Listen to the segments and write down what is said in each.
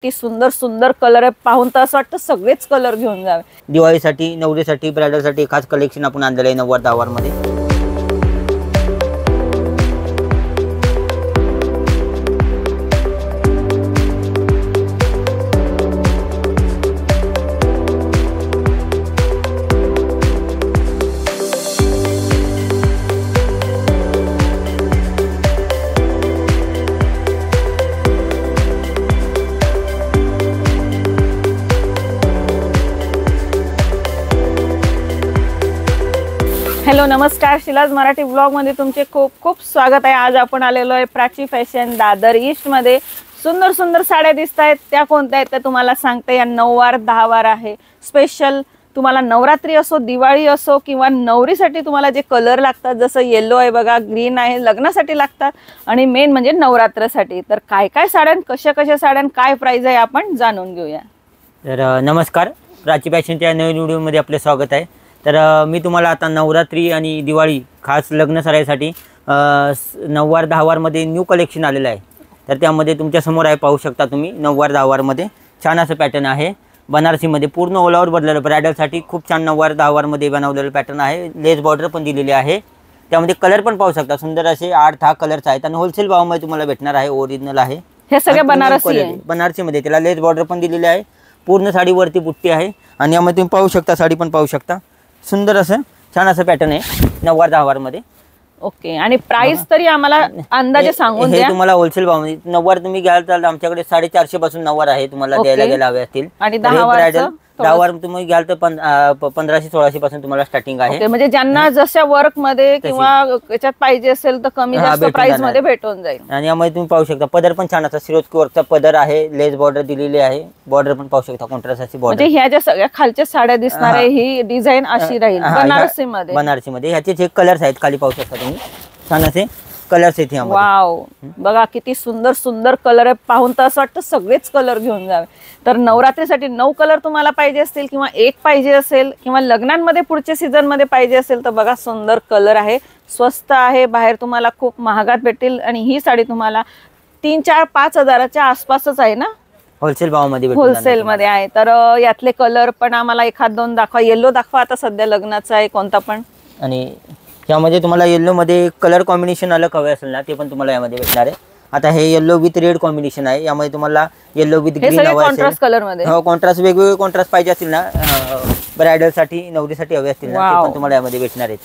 किती सुंदर सुंदर कलर आहे, पाहून तर असं वाटतं सगळेच कलर घेऊन जावे। दिवाळीसाठी, नवरीसाठी, ब्रायडलसाठी खास कलेक्शन आपण आणलेलं आहे 90 मध्ये। हॅलो नमस्कार, शिलाज मराठी ब्लॉग मध्ये तुमचे खूप खूप स्वागत आहे। आज आपण आलेलो आहे प्राची फॅशन दादर ईस्ट मध्ये। सुंदर सुंदर साड्या दिसत आहेत, त्या कोणत्या आहेत ते तुम्हाला सांगते। या 9 वार 10 वार आहे स्पेशल। तुम्हाला नवरात्री असो, दिवाळी असो किंवा नवरीसाठी तुम्हाला जे कलर लागतात, जसं येलो आहे बघा, ग्रीन आहे, लग्नासाठी लागतात आणि मेन म्हणजे नवरात्रसाठी। तर काय काय साड्या, कशा साड्या, काय प्राइस आहे आपण जाणून घेऊया। तर नमस्कार, प्राची फॅशनच्या नवीन व्हिडिओमध्ये आपले स्वागत आहे। तर मी तुम्हाला आता नवरात्री आणि दिवाळी खास लग्न साड्यासाठी 9 वार 10 वारमध्ये न्यू कलेक्शन आलेलं आहे। तर त्यामध्ये तुमच्या समोर आहे, पाहू शकता तुम्ही 9 वार 10 वारमध्ये छान असं पॅटर्न आहे। बनारसीमध्ये पूर्ण ऑल ओव्हर बदललेलं, ब्रायडलसाठी खूप छान 9 वार 10 वारमध्ये बनवलेलं पॅटर्न आहे। लेस बॉर्डर पण दिलेली आहे, त्यामध्ये कलर पण पाहू शकता, सुंदर असे 8-10 कलर्स आहेत आणि होलसेल भावामध्ये तुम्हाला भेटणार आहे। ओरिजिनल आहे हे सगळे बनारसी आहे, बनारसीमध्ये त्याला लेस बॉर्डर पण दिलेली आहे। पूर्ण साडीवरती बुट्टी आहे आणि यामध्ये तुम्ही पाहू शकता, साडी पण पाहू शकता, सुंदर असं छान असं पॅटर्न आहे 9 वार 10 वारमध्ये। ओके, आणि प्राइस तरी आम्हाला अंदाजे सांगून द्या। हे तुम्हाला होलसेल भावामध्ये 9 वार तुम्ही घ्याल तर आमच्याकडे 450 पासून 9 वार आहे, तुम्हाला द्यायला गेला हवे असतील। आणि 10 वार तुम्ही घ्याल तर 1500-1600 पासून तुम्हाला स्टार्टिंग आहे। म्हणजे ज्यांना जशा वर्क मध्ये किंवा याच्यात पाहिजे असेल तर कमी जास्त प्राइस मध्ये भेटून जाईल। आणि यामध्ये तुम्ही पाहू शकता पदर पण छान असा सिरोस्की वर्कचा पदर आहे, लेस बॉर्डर दिलेली आहे, बॉर्डर पण पाहू शकता कॉन्ट्रास्ट अशी बॉर्डर। म्हणजे ह्या ज्या सगळ्या खालच्या साड्या दिसणार आहे ही डिझाइन अशी राहील बनारसीमध्ये। बनारसीमध्ये ह्याचे जे कलर्स आहेत खाली पाहू शकता तुम्ही, छान असे कलर्स आहेत यामध्ये। वाव, बघा किती सुंदर सुंदर कलर आहे, पाहून तर असं वाटतं सगळेच कलर घेऊन जावे। तर नवरात्रीसाठी 9 कलर तुम्हाला पाहिजे असतील किंवा एक पाहिजे असेल किंवा लग्नांमध्ये पुढच्या सीझन मध्ये पाहिजे असेल तर बघा सुंदर कलर आहे, स्वस्त आहे, बाहेर तुम्हाला खूप महागात भेटेल। आणि ही साडी तुम्हाला 3-4-5 हजाराच्या आसपासच आहे ना, होलसेल भावामध्ये होलसेल मध्ये आहे। तर यातले कलर पण आम्हाला 1-2 दाखवा। येलो दाखवा, आता सध्या लग्नाचा आहे कोणता पण। आणि यामध्ये तुम्हाला येलो मध्ये कलर कॉम्बिनेशन अलग हवे असेल ना, ते पण तुम्हाला यामध्ये भेटणार आहे। आता हे येलो विथ रेड कॉम्बिनेशन आहे, यामध्ये तुम्हाला येलो विथ ग्रीन हवं असेल, कॉन्ट्रास्ट कलर मध्ये। हो, कॉन्ट्रास्ट वेगवेगळे कॉन्ट्रास्ट पाहिजे असतील ना, ब्रायडल साठी, नवरीसाठी हवे असतील ना, ते पण तुम्हाला यामध्ये भेटणार आहेत।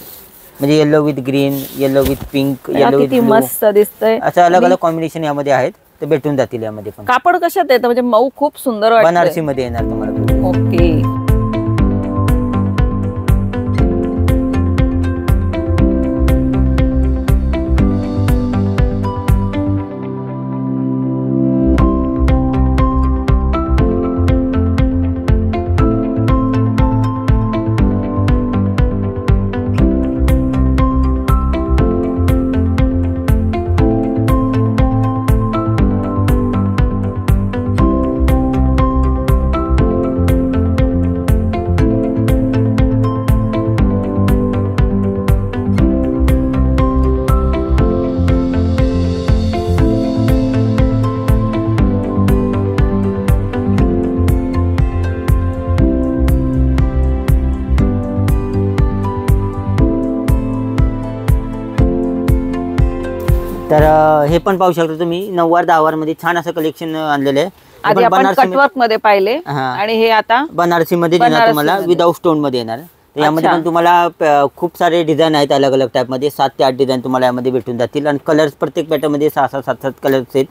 म्हणजे yellow with green, yellow with pink, yellow with मस्त दिसतंय, असं अलग अलग कॉम्बिनेशन यामध्ये आहेत, ते भेटून जातील यामध्ये पण। कापड कशात येतं, म्हणजे मऊ खूप सुंदर वाटतं, बनारसी मध्ये येणार तुम्हाला। ओके, तर हे पण पाहू शकता तुम्ही 9 वार 10 वार मध्ये छान असं कलेक्शन आणलेलं आहे। आधी आपण कटवर्क मध्ये पाहिले आणि हे आता बनारसी मध्ये येणार तुम्हाला, विदाउट स्टोन मध्ये येणार। यामध्ये पण तुम्हाला खूप सारे डिझाइन आहेत, अलग अलग टाइप मध्ये 7 ते 8 डिझाइन तुम्हाला यामध्ये भेटून जातील। आणि कलर्स प्रत्येक पॅटर्न मध्ये 6-6, 7-7 कलर्स आहेत।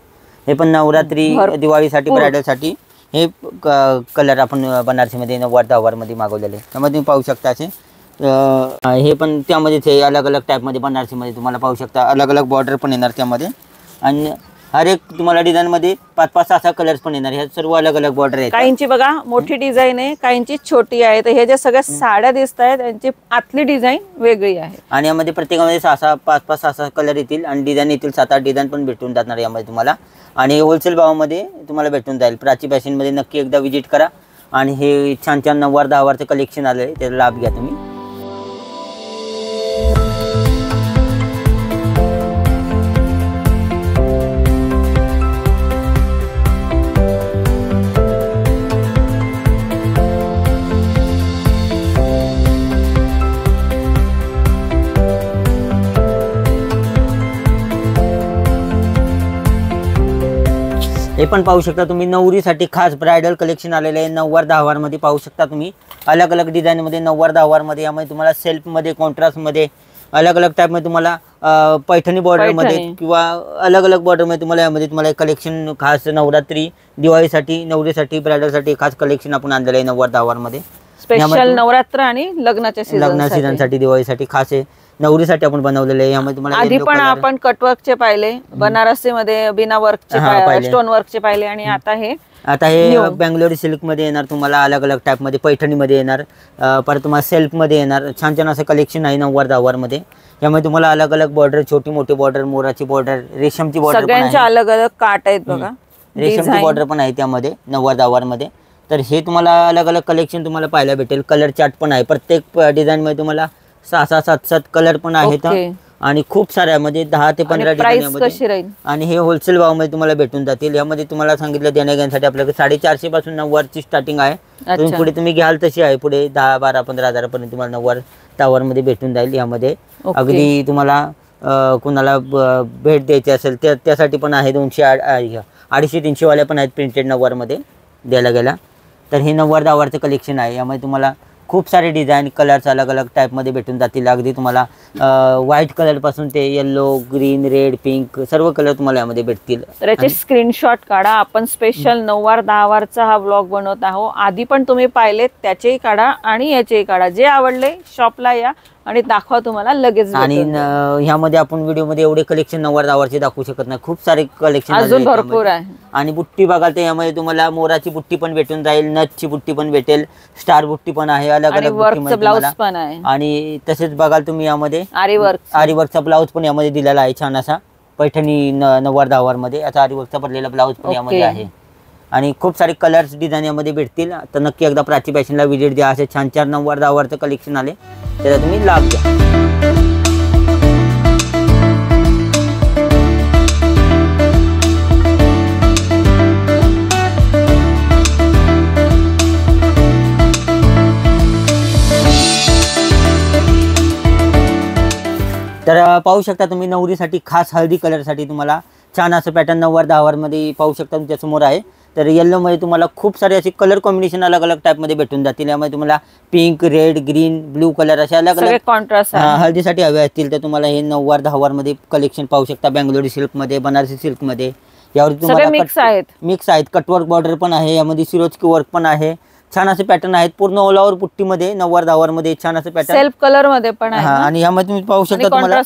हे पण नवरात्री, दिवाळीसाठी, ब्रायडलसाठी हे कलर आपण बनारसी मध्ये 9 वार 10 वार मध्ये मागवलेले। त्यामध्ये तुम्ही पाहू शकता असे हे पण त्यामध्येच आहे, अलग अलग टाइप मध्ये बनारसी मध्ये तुम्हाला पाहू शकता, अलग अलग बॉर्डर पण येणार त्यामध्ये। आणि हर एक तुम्हाला डिझाइन मध्ये 5-5, 6-6 कलर्स पण येणार। हे सर्व अलग अलग बॉर्डर आहेत। काहींची बघा मोठी डिझाइन आहे, काहींची छोटी आहे। तर हे जे सगळ्या साड्या दिसत आहेत त्यांची आतली डिझाइन वेगळी आहे आणि यामध्ये प्रत्येकामध्ये 6-6, 5-5, 6-6 कलर येतील आणि डिझाइन येतील, 7-8 डिझाइन पण भेटून जाणार यामध्ये तुम्हाला। आणि होलसेल भावामध्ये तुम्हाला भेटून जाईल। प्राची फॅशन मध्ये नक्की एकदा विजिट करा आणि हे छान छान 9 वार 10 वारचं कलेक्शन आलं आहे, त्याचा लाभ घ्या तुम्ही। हे पण पाहू शकता तुम्ही, नवरीसाठी खास ब्रायडल कलेक्शन आलेलं आहे. 90-10 मध्ये पाहू शकता तुम्ही, अलग अलग डिझाईन मध्ये 90-10 मध्ये. यामध्ये तुम्हाला सेल्फ मध्ये, कॉन्ट्रास्ट मध्ये, अलग अलग टाइप मध्ये तुम्हाला पैठणी बॉर्डर मध्ये किंवा अलग अलग बॉर्डर मध्ये तुम्हाला यामध्ये तुम्हाला कलेक्शन खास नवरात्री, दिवाळीसाठी, नवरीसाठी, ब्रायडलसाठी खास कलेक्शन आपण आणलेलं आहे 90-10 मध्ये. स्पेशल नवरात्र आणि लग्नाच्या सीझन साठी, दिवाळीसाठी खास आहे. नवरीसाठी आपण बनवलेले. यामध्ये तुम्हाला आधी पण आपण कटवर्कचे पाहिले, बनारसी मध्ये बिना वर्कचे, स्टोन वर्कचे पाहिले, आणि आता हे बेंगलोरी सिल्क मध्ये येणार तुम्हाला, अलग अलग टाइप मध्ये पैठणी मध्ये येणार, परत तुम्हाला सेल्फ मध्ये येणार. छान छान असं कलेक्शन आहे 90-10 मध्ये. यामध्ये तुम्हाला अलग अलग बॉर्डर, छोटी मोठी बॉर्डर, मोराची बॉर्डर, रेशमची बॉर्डर, सगळ्यांच्या अलग अलग काट आहेत बघा, रेशमची बॉर्डर पण आहे त्यामध्ये 90-10 मध्ये. तर हे तुम्हाला अलग अलग कलेक्शन तुम्हाला पाहायला भेटेल. कलर चार्ट पण आहे प्रत्येक डिझाईन मध्ये तुम्हाला 6-6, 7-7 कलर पण आहेत आणि खूप साऱ्या म्हणजे 10 ते 15 डिझाईन. आणि हे होलसेल भावामध्ये तुम्हाला भेटून जातील. यामध्ये तुम्हाला सांगितलं देण्याघेण्यासाठी आपल्याकडे 450 पासून 90 ची स्टार्टिंग आहे. तुम्ही पुढे तुम्ही घ्याल तशी आहे, पुढे 10, 12, 15 हजारापर्यंत तुम्हाला 90 मध्ये भेटून जाईल. यामध्ये अगदी तुम्हाला कुणाला भेट द्यायची असेल त्यासाठी पण आहे. 200-250-300 वाल्या पण आहेत प्रिंटेड 90 मध्ये द्यायला गेला तर. हे 90-10 कलेक्शन आहे. यामध्ये तुम्हाला खूप सारे डिझाईन, कलर्स अलग अलग टाईपमध्ये भेटून जातील. अगदी तुम्हाला व्हाईट कलरपासून ते येल्लो, ग्रीन, रेड, पिंक सर्व कलर तुम्हाला यामध्ये भेटतील. तर याचे स्क्रीनशॉट काढा. आपण स्पेशल 90-10 हा व्लॉग बनवत आहोत. आधी पण तुम्ही पाहिलेत त्याचेही काढा आणि याचेही काढा. जे आवडले शॉपला या आणि दाखवा, तुम्हाला लगेच. आणि ह्यामध्ये आपण व्हिडिओमध्ये एवढे कलेक्शन 90-10 दाखवू शकत नाही. खूप सारे कलेक्शन अजून भरपूर आहे. आणि बुट्टी बघाल तर यामध्ये तुम्हाला मोराची बुट्टी पण भेटून जाईल, नथची बुट्टी पण भेटेल, स्टार बुट्टी पण आहे, अलग अलग ब्लाउज पण आहे. आणि तसेच बघाल तुम्ही यामध्ये आरीवर्कचा ब्लाउज पण यामध्ये दिलेला आहे छान असा. पैठणी 90-10 मध्ये आता आरीवर्कचा भरलेला ब्लाउज पण यामध्ये आहे. आणि खूप सारे कलर्स, डिझाईन यामध्ये भेटतील. तर नक्की एकदा प्राची फॅशनला व्हिजिट द्या. असे छान 90-10 कलेक्शन आले, त्याचा तुम्ही लाभ घ्या. तर पाहू शकता तुम्ही, नवरीसाठी खास हळदी कलरसाठी तुम्हाला छान असं पॅटर्न 90-10 मध्ये पाहू शकता तुमच्यासमोर आहे. तर येल्लो मध्ये तुम्हाला खूप सारे असे कलर कॉम्बिनेशन अलग अलग टाइप मध्ये भेटून जातील. यामध्ये तुम्हाला pink, red, green, blue colour असे अलग अलग कॉन्ट्रास्ट हळदीसाठी हवे असतील तर तुम्हाला हे 90-10 मध्ये कलेक्शन पाहू शकता. बेंगलोरी सिल्क मध्ये, बनारसी सिल्क मध्ये, यावर तुम्हाला मिक्स आहेत. कटवर्क बॉर्डर पण आहे, यामध्ये सिरोस्की वर्क पण आहे. छान असे पॅटर्न आहेत. पूर्ण ऑल ओव्हर पुट्टीमध्ये 90-10 मध्ये छान असे पॅटर्न, सेल्फ कलर मध्ये पण आहे. आणि यामध्ये तुम्ही पाहू शकता तुम्हाला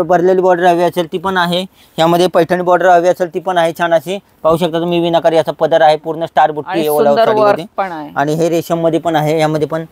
भरलेली बॉर्डर हवी असेल ती पण आहे. यामध्ये पैठणी बॉर्डर हवी असेल ती पण आहे. छान अशी पाहू शकता तुम्ही, विनाकारी असा पदर आहे, पूर्ण स्टार बुट्टी ऑल ओव्हर. आणि हे रेशम मध्ये पण आहे. यामध्ये पण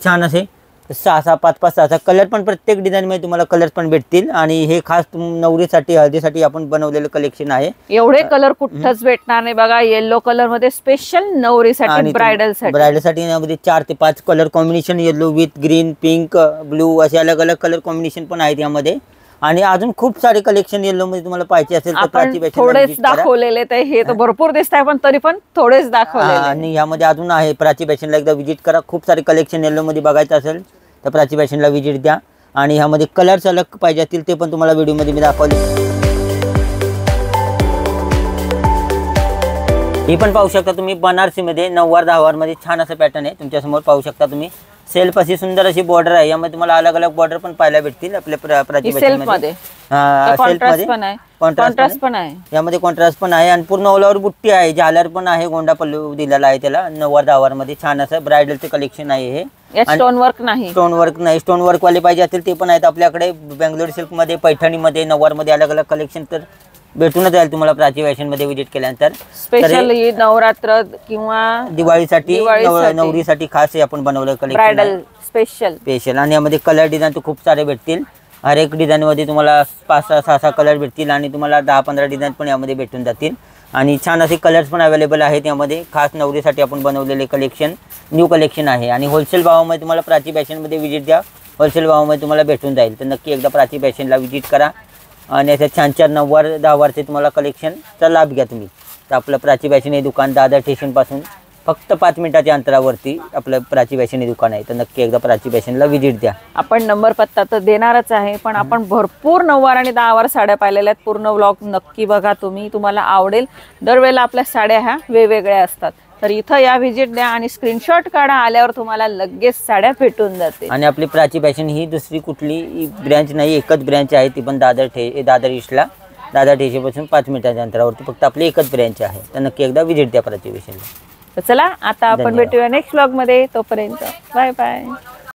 छान असे 6-6, 5-5, 6 कलर पण प्रत्येक डिझाईन मध्ये तुम्हाला कलर पण भेटतील. आणि हे खास नवरीसाठी, हळदीसाठी आपण बनवलेलं कलेक्शन आहे. एवढे कलर कुठंच भेटणार नाही बघा. येल्लो कलर मध्ये स्पेशल नवरीसाठी, ब्रायडलसाठी यामध्ये 4 ते 5 colour combination, yellow with green, pink, blue असे अलग अलग कलर कॉम्बिनेशन पण आहेत यामध्ये. आणि अजून खूप सारे कलेक्शन येल्लो मध्ये तुम्हाला पाहिजे असेल तर थोडेच दाखवलेले, तर हे तर भरपूर दिसत आहे पण तरी पण थोडेच दाखवले. आणि यामध्ये अजून आहे. प्राची फॅशनला एकदा व्हिजिट करा. खूप सारे कलेक्शन येल्लो मध्ये बघायचं असेल तर प्राची फॅशनला व्हिजिट द्या. आणि ह्यामध्ये कलर्स अलग पाहिजे असतील ते पण तुम्हाला व्हिडिओमध्ये मी दाखवले. हे पण पाहू शकता तुम्ही, बनारसी मध्ये 90-10 मध्ये छान असं पॅटर्न आहे तुमच्यासमोर पाहू शकता तुम्ही. सेल्फ अशी सुंदर अशी बॉर्डर आहे. यामध्ये तुम्हाला अलग अलग बॉर्डर पण पाहायला भेटतील आपल्या प्राची फॅशन मध्ये. कॉन्ट्रास्ट पण आहे. यामध्ये कॉन्ट्रास्ट पण आहे आणि पूर्ण ऑल ओव्हर बुट्टी आहे, झालर पण आहे, गोंडा पल्लू दिलेला आहे त्याला. 90-10 मध्ये छान असं ब्रायडलचे कलेक्शन आहे हे. स्टोन वर्क नाही, स्टोन वर्क वाले पाहिजे असतील ते पण आहेत आपल्याकडे. बेंगलोर सिल्क मध्ये, पैठणी मध्ये, 90 मध्ये अलग अलग कलेक्शन तर भेटूनच जाईल तुम्हाला प्राची फॅशन मध्ये व्हिजिट केल्यानंतर. स्पेशल नवरात्र किंवा दिवाळीसाठी, नवरीसाठी खास आपण बनवलं कलेक्शन स्पेशल. आणि यामध्ये कलर डिझाईन तर खूप सारे भेटतील. हर एक डिझाईन मध्ये तुम्हाला 5-6 कलर भेटतील आणि तुम्हाला 10-15 डिझाईन पण यामध्ये भेटून जातील. आणि छान असे कलर्स पण अवेलेबल आहेत यामध्ये. खास नवरीसाठी आपण बनवलेले कलेक्शन, न्यू कलेक्शन आहे. आणि होलसेल भावामध्ये तुम्हाला प्राची फॅशन मध्ये व्हिजिट द्या. होलसेल भावामध्ये तुम्हाला भेटून जाईल. तर नक्की एकदा प्राची फॅशनला व्हिजिट करा आणि अशा छान 90-10 तुम्हाला कलेक्शनचा लाभ घ्या तुम्ही. तर आपलं प्राची फॅशन हे दुकान दादर स्टेशन पासून फक्त 5 मिनिटाच्या अंतरावरती आपलं प्राची फॅशन हे दुकान आहे. तर नक्की एकदा प्राची फॅशनला व्हिजिट द्या. आपण नंबर पत्ता तर देणारच आहे, पण आपण भरपूर 9वार आणि 10वार साड्या पाहिलेल्या आहेत. पूर्ण व्लॉग नक्की बघा तुम्ही, तुम्हाला आवडेल. दरवेळेला आपल्या साड्या ह्या वेगवेगळ्या असतात. तर इथं या व्हिजिट द्या आणि स्क्रीनशॉट काढा, आल्यावर तुम्हाला लगेच साड्या भेटून जाते. आणि आपली प्राची फॅशन ही दुसरी कुठली ब्रँच नाही, एकच ब्रँच आहे. ती पण दादर ईस्टला, दादर ठेशीपासून 5 मिनिटाच्या अंतरावरती फक्त आपली एकच ब्रँच आहे. तर नक्की एकदा व्हिजिट द्या प्राची फॅशनला. तर चला आता आपण धन्यवाद. भेटूया नेक्स्ट व्लॉग मध्ये. तोपर्यंत बाय बाय.